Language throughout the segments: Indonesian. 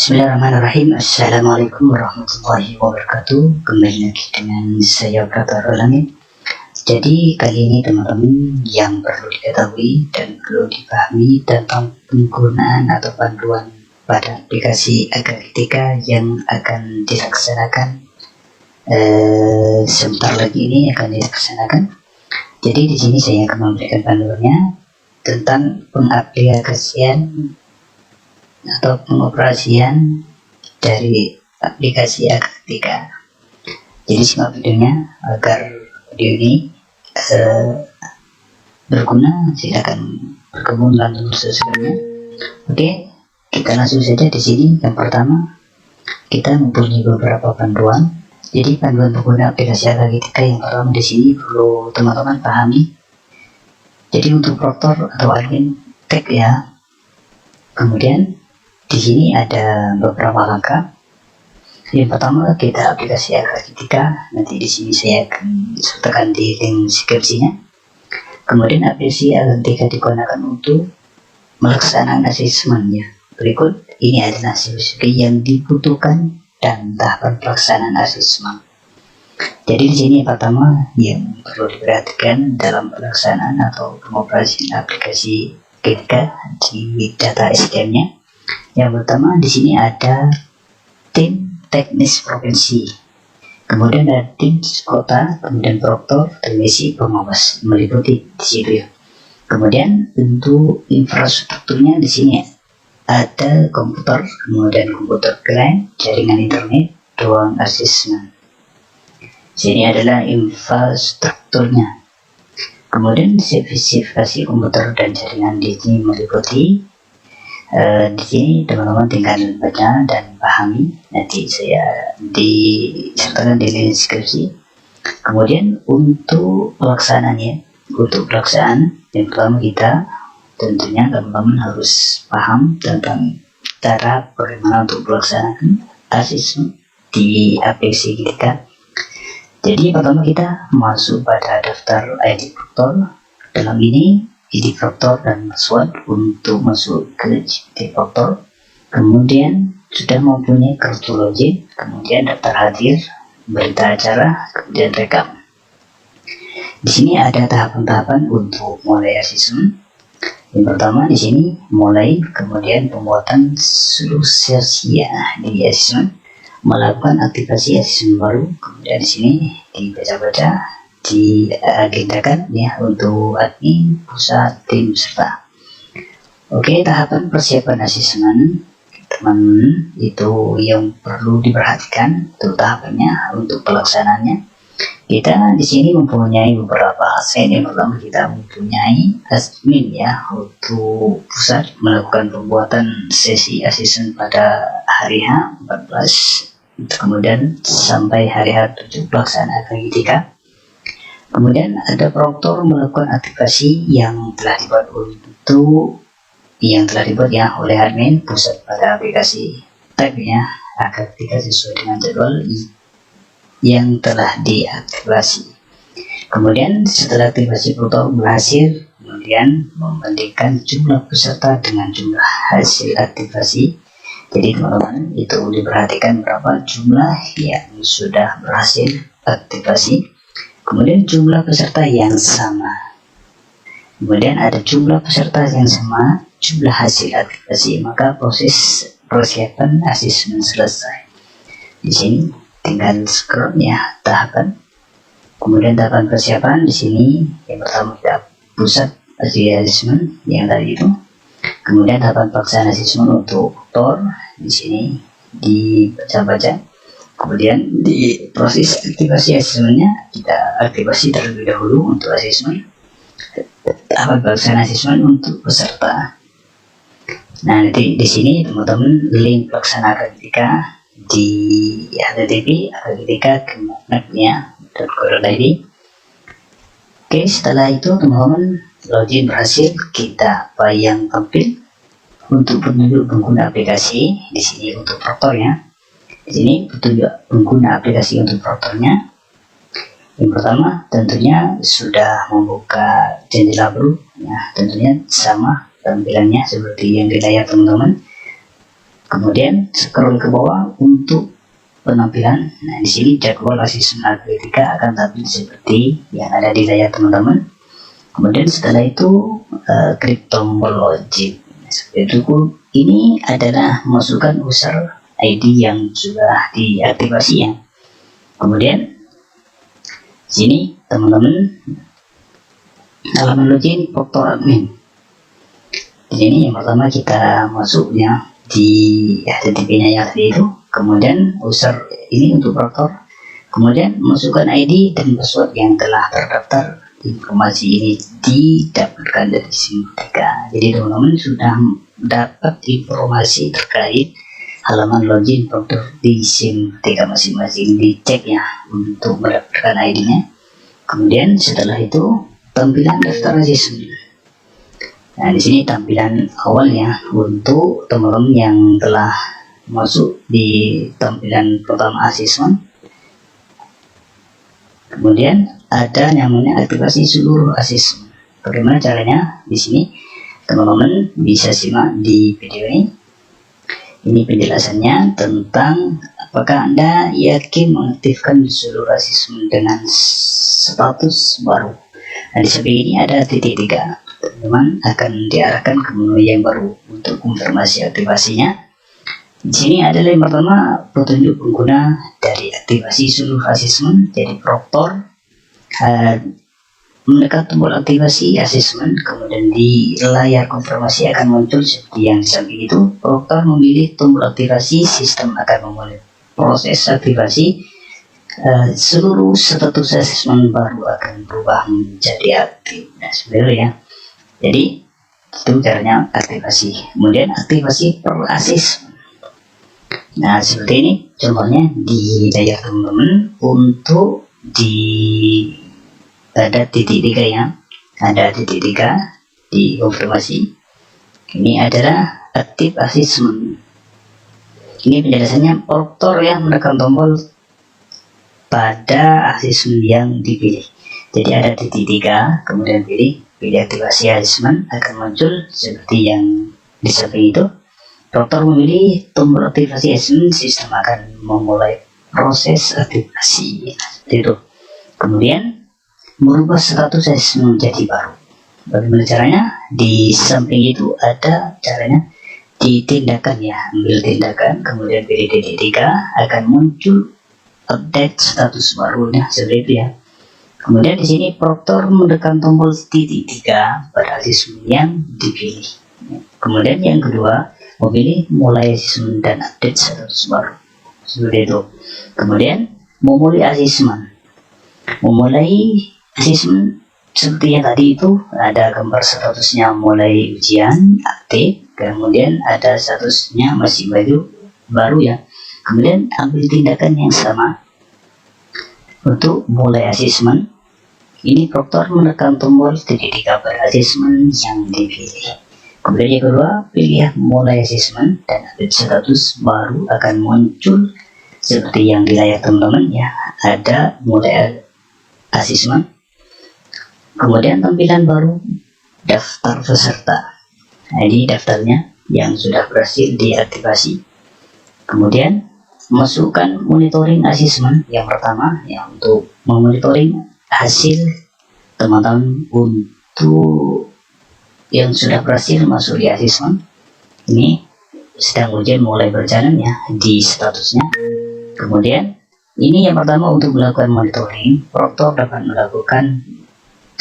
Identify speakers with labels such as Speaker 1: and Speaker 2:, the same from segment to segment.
Speaker 1: Bismillahirrahmanirrahim. Assalamualaikum warahmatullahi wabarakatuh. Kembali lagi dengan saya Operator Langit. Jadi kali ini teman-teman yang perlu diketahui dan perlu dipahami tentang penggunaan atau panduan pada aplikasi Agritika yang akan dilaksanakan sebentar lagi ini akan dilaksanakan. Jadi di sini saya akan memberikan panduannya tentang pengaplikasian atau pengoperasian dari aplikasi Agritika. Jadi simak videonya agar video ini berguna. Silakan bergabung dan subscribe-nya. Oke, kita langsung saja di sini. Yang pertama, kita mempunyai beberapa panduan. Jadi panduan pengguna aplikasi Agritika yang pertama di sini perlu teman-teman pahami. Jadi untuk proktor atau admin tag ya. Kemudian di sini ada beberapa langkah. Yang pertama, kita aplikasi Agritika. Nanti di sini saya akan sertakan di link deskripsinya. Kemudian aplikasi Agritika digunakan untuk melaksanakan asesmennya. Berikut ini adalah spesifikasi yang dibutuhkan dan tahapan pelaksanaan asesmen. Jadi di sini pertama yang perlu diperhatikan dalam pelaksanaan atau pengoperasian aplikasi Agritika di data SDM-nya. Yang pertama di sini ada tim teknis provinsi, kemudian ada tim kota, kemudian proktor, teknisi, pengawas, meliputi di situ ya. Kemudian untuk infrastrukturnya di sini ada komputer, kemudian komputer client, jaringan internet, ruang asesmen. Sini adalah infrastrukturnya. Kemudian spesifikasi komputer dan jaringan di sini meliputi. Di sini teman-teman tinggal baca dan pahami. Nanti saya disertakan di link deskripsi. Kemudian untuk pelaksananya, yang pertama kita tentunya teman-teman harus paham tentang cara bagaimana untuk pelaksanaan asesmen di aplikasi kita. Jadi pertama kita masuk pada daftar ID proktor. Dalam ini ID proktor dan password untuk masuk ke GPT proktor. Kemudian sudah mempunyai kartu login, kemudian daftar hadir, berita acara, kemudian rekam. Di sini ada tahapan-tahapan untuk mulai asesmen. Yang pertama di sini mulai, kemudian pembuatan seluruh sesi di asesmen, melakukan aktivasi asesmen baru, kemudian di sini dibaca-baca, diagendakan ya untuk admin, pusat, tim, serta. Oke, tahapan persiapan asesmen teman-teman itu yang perlu diperhatikan untuk tahapannya. Untuk pelaksanaannya kita di sini mempunyai beberapa aset. Yang pertama kita mempunyai admin ya, untuk pusat melakukan pembuatan sesi asesmen pada hari H14 kemudian sampai hari H7 pelaksanaan Agritika. Kemudian ada proktor melakukan aktivasi yang telah dibuat ya oleh admin pusat pada aplikasi tagnya Agritika sesuai dengan jadwal yang telah diaktifasi. Kemudian setelah aktivasi proktor berhasil, kemudian membandingkan jumlah peserta dengan jumlah hasil aktivasi. Jadi teman-teman itu diperhatikan berapa jumlah yang sudah berhasil aktivasi. Kemudian jumlah peserta yang sama. Kemudian ada jumlah peserta yang sama, jumlah hasil aktivasi, maka proses persiapan asesmen selesai. Di sini tinggal scroll ya tahapan. Kemudian tahapan persiapan di sini yang pertama kita pusat asesmen yang tadi itu. Kemudian tahapan pelaksanaan asesmen untuk proktor di sini dibaca-baca. Kemudian di proses aktivasi asesmennya kita aktivasi terlebih dahulu untuk asesmen. Tahapan pelaksanaan asesmen untuk peserta. Nah nanti di sini teman-teman link pelaksanaan Agritika di http agritika.kemenag.go.id. Oke, setelah itu teman-teman login berhasil, kita apa yang tampil untuk petunjuk pengguna aplikasi di sini untuk proktornya. Di sini petunjuk pengguna aplikasi untuk proktornya. Yang pertama tentunya sudah membuka jendela baru ya, tentunya sama tampilannya seperti yang di layar teman-teman. Kemudian scroll ke bawah untuk penampilan. Nah, di sini jadwal asesmen atletika akan tampil seperti yang ada di layar teman-teman. Kemudian setelah itu klik tombol login. Seperti itu. Ini adalah masukkan user ID yang sudah diaktifasi ya. Kemudian sini teman-teman halaman login Proctor admin. Di sini yang pertama kita masuknya di HTTP-nya yang tadi itu. Kemudian user ini untuk Proctor. Kemudian masukkan ID dan password yang telah terdaftar. Informasi ini didapatkan dari Simultika. Jadi teman-teman sudah dapat informasi terkait halaman login Proctor di Simultika masing-masing. Dicek ya untuk mendapatkan ID-nya. Kemudian setelah itu tampilan daftar asesmen. Nah, di sini tampilan awalnya untuk teman-teman yang telah masuk di tampilan pertama asesmen. Kemudian ada namanya aktivasi seluruh asesmen. Bagaimana caranya? Di sini teman-teman bisa simak di video ini. Ini penjelasannya tentang apakah Anda yakin mengaktifkan seluruh asesmen dengan status baru. Nah, di samping ini ada titik 3. Teman-teman akan diarahkan ke menu yang baru untuk konfirmasi aktivasinya. Di sini adalah yang pertama petunjuk pengguna dari aktivasi seluruh asesmen. Jadi Proctor menekan tombol aktivasi asesmen, kemudian di layar konfirmasi akan muncul seperti yang di samping itu. Proctor memilih tombol aktivasi, sistem akan memulai proses aktivasi. Seluruh status asesmen baru akan berubah menjadi aktif. Nah, sebenarnya ya. Jadi itu caranya aktivasi. Kemudian aktivasi per asesmen. Nah, seperti ini contohnya di layar teman-teman. Untuk ada titik 3 ya, ada titik 3 di konfirmasi. Ini adalah aktif asesmen. Ini penjelasannya. Proctor yang menekan tombol pada asesmen yang dipilih. Jadi ada titik 3, kemudian pilih aktivasi asesmen, akan muncul seperti yang di samping itu. Proctor memilih tombol aktivasi asesmen, sistem akan memulai proses aktivasi. Seperti itu. Kemudian merubah status asesmen menjadi baru. Bagaimana caranya? Di samping itu ada caranya di tindakan ya. Ambil tindakan, kemudian pilih titik 3, akan muncul update status barunya seperti itu ya. Kemudian di sini Proctor menekan tombol titik 3 pada asesmen yang dipilih. Kemudian yang kedua, memilih mulai asesmen dan update status baru. Seperti itu. Kemudian memulai asesmen. Memulai asesmen seperti yang tadi itu, ada gambar statusnya mulai ujian aktif, kemudian ada statusnya masih baru ya. Kemudian ambil tindakan yang sama untuk mulai asesmen. Ini Proctor menekan tombol titik 3 pada asesmen yang dipilih. Kemudian yang kedua, pilih mulai asesmen dan update status baru akan muncul seperti yang di layar teman-teman ya. Ada mulai asesmen. Kemudian tampilan baru daftar peserta. Nah, ini daftarnya yang sudah berhasil diaktifasi. Kemudian masukkan monitoring asesmen yang pertama ya, untuk memonitoring hasil teman-teman untuk yang sudah berhasil masuk di asesmen. Ini sedang ujian mulai berjalan ya di statusnya. Kemudian ini yang pertama untuk melakukan monitoring. Proctor dapat melakukan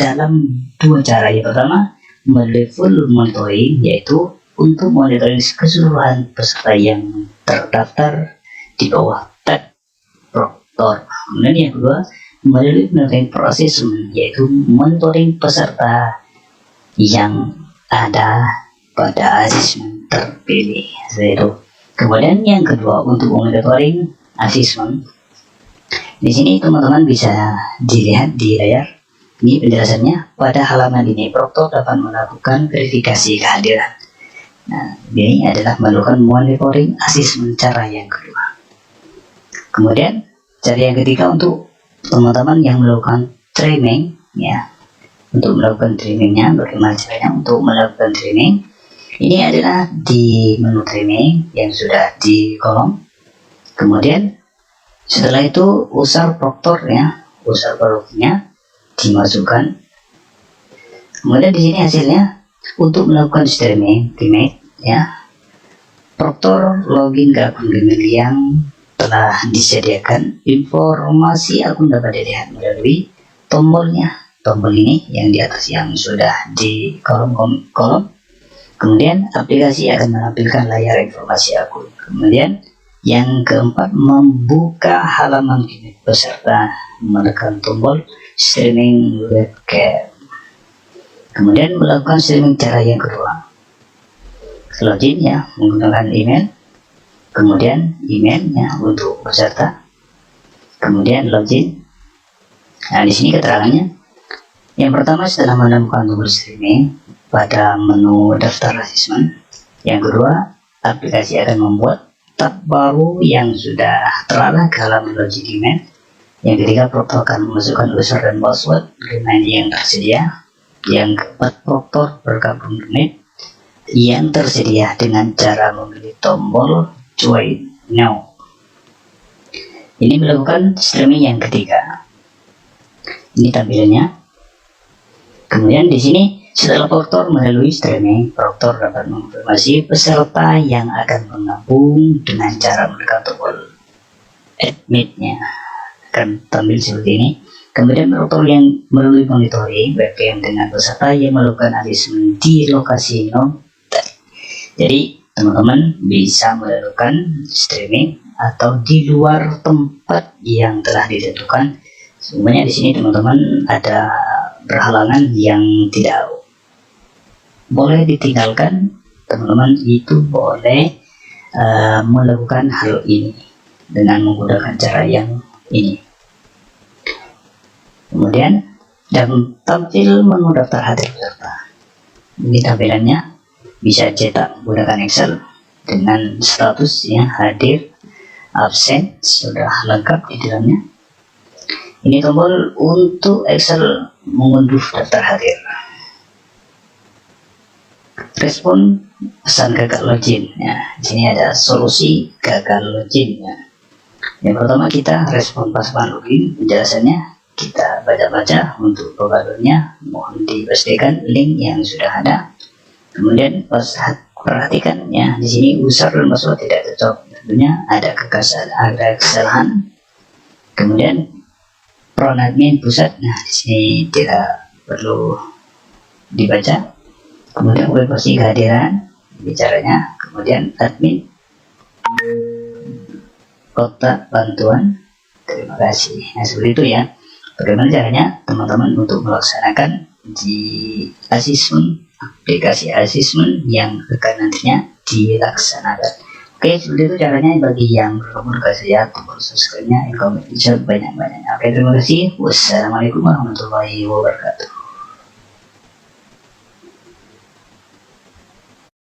Speaker 1: dalam 2 cara. Yang pertama melalui full monitoring, yaitu untuk monitoring keseluruhan peserta yang terdaftar di bawah tab Proctor. Kemudian yang kedua melalui monitoring proses, yaitu monitoring peserta yang ada pada asesmen terpilih. Itu. Kemudian yang kedua untuk monitoring asesmen. Di sini teman-teman bisa dilihat di layar. Ini penjelasannya. Pada halaman ini Proctor dapat melakukan verifikasi kehadiran. Nah, ini adalah melakukan monitoring asesmen cara yang kedua. Kemudian cara yang ketiga untuk teman-teman yang melakukan training ya. Untuk melakukan trainingnya, bagaimana caranya untuk melakukan training? Ini adalah di menu training yang sudah di kolom. Kemudian setelah itu user proctor ya, user produknya dimasukkan. Kemudian di sini hasilnya untuk melakukan streaming Gmail ya. Proctor login ke akun Gmail yang telah disediakan. Informasi akun dapat dilihat melalui tombolnya, tombol ini yang di atas yang sudah di kolom. Kemudian aplikasi akan menampilkan layar informasi akun. Kemudian yang keempat, membuka halaman Gmail beserta menekan tombol streaming webcam. Kemudian melakukan streaming cara yang kedua, login ya menggunakan email. Kemudian emailnya untuk peserta. Kemudian login. Nah di sini keterangannya. Yang pertama, setelah menemukan tombol streaming pada menu daftar asesmen. Yang kedua, aplikasi akan membuat tab baru yang sudah terarah ke halaman login email. Yang ketiga, Proctor akan memasukkan user dan password Gmail yang tersedia. Yang keempat, Proctor bergabung Gmail yang tersedia dengan cara memilih tombol join now. Ini melakukan streaming yang ketiga. Ini tampilannya. Kemudian di sini setelah Proctor melalui streaming, Proctor dapat mengonfirmasi peserta yang akan menggabung dengan cara menekan tombol admit-nya. Akan tampil seperti ini. Kemudian Proctor yang melalui monitoring webcam dengan peserta yang melakukan asesmen di lokasi non. Jadi teman-teman bisa melakukan streaming atau di luar tempat yang telah ditentukan. Sebenarnya di sini teman-teman ada berhalangan yang tidak boleh ditinggalkan. Teman-teman itu boleh melakukan hal ini dengan menggunakan cara yang ini. Kemudian dan tampil menu daftar hadir peserta. Ini tampilannya. Bisa cetak menggunakan Excel dengan statusnya hadir, absen, sudah lengkap di dalamnya. Ini tombol untuk Excel mengunduh daftar hadir. Respon pesan gagal login. Ya, di sini ada solusi gagal login. Ya. Yang pertama, kita respon pasukan login. Penjelasannya kita baca-baca untuk pembaruannya. Mohon dipastikan link yang sudah ada. Kemudian perhatikan ya, di sini user dan password tidak cocok. Tentunya ada kesalahan. Kemudian peran admin pusat. Nah, di sini tidak perlu dibaca. Kemudian verifikasi kehadiran, bicaranya. Kemudian admin kotak bantuan. Terima kasih. Nah, seperti itu ya. Bagaimana caranya teman-teman untuk melaksanakan di asesmen aplikasi asesmen yang akan nantinya dilaksanakan. Oke, seperti itu caranya. Bagi yang belum ke saya, tombol subscribe-nya, komen banyak-banyaknya. Oke, terima kasih. Wassalamualaikum warahmatullahi wabarakatuh.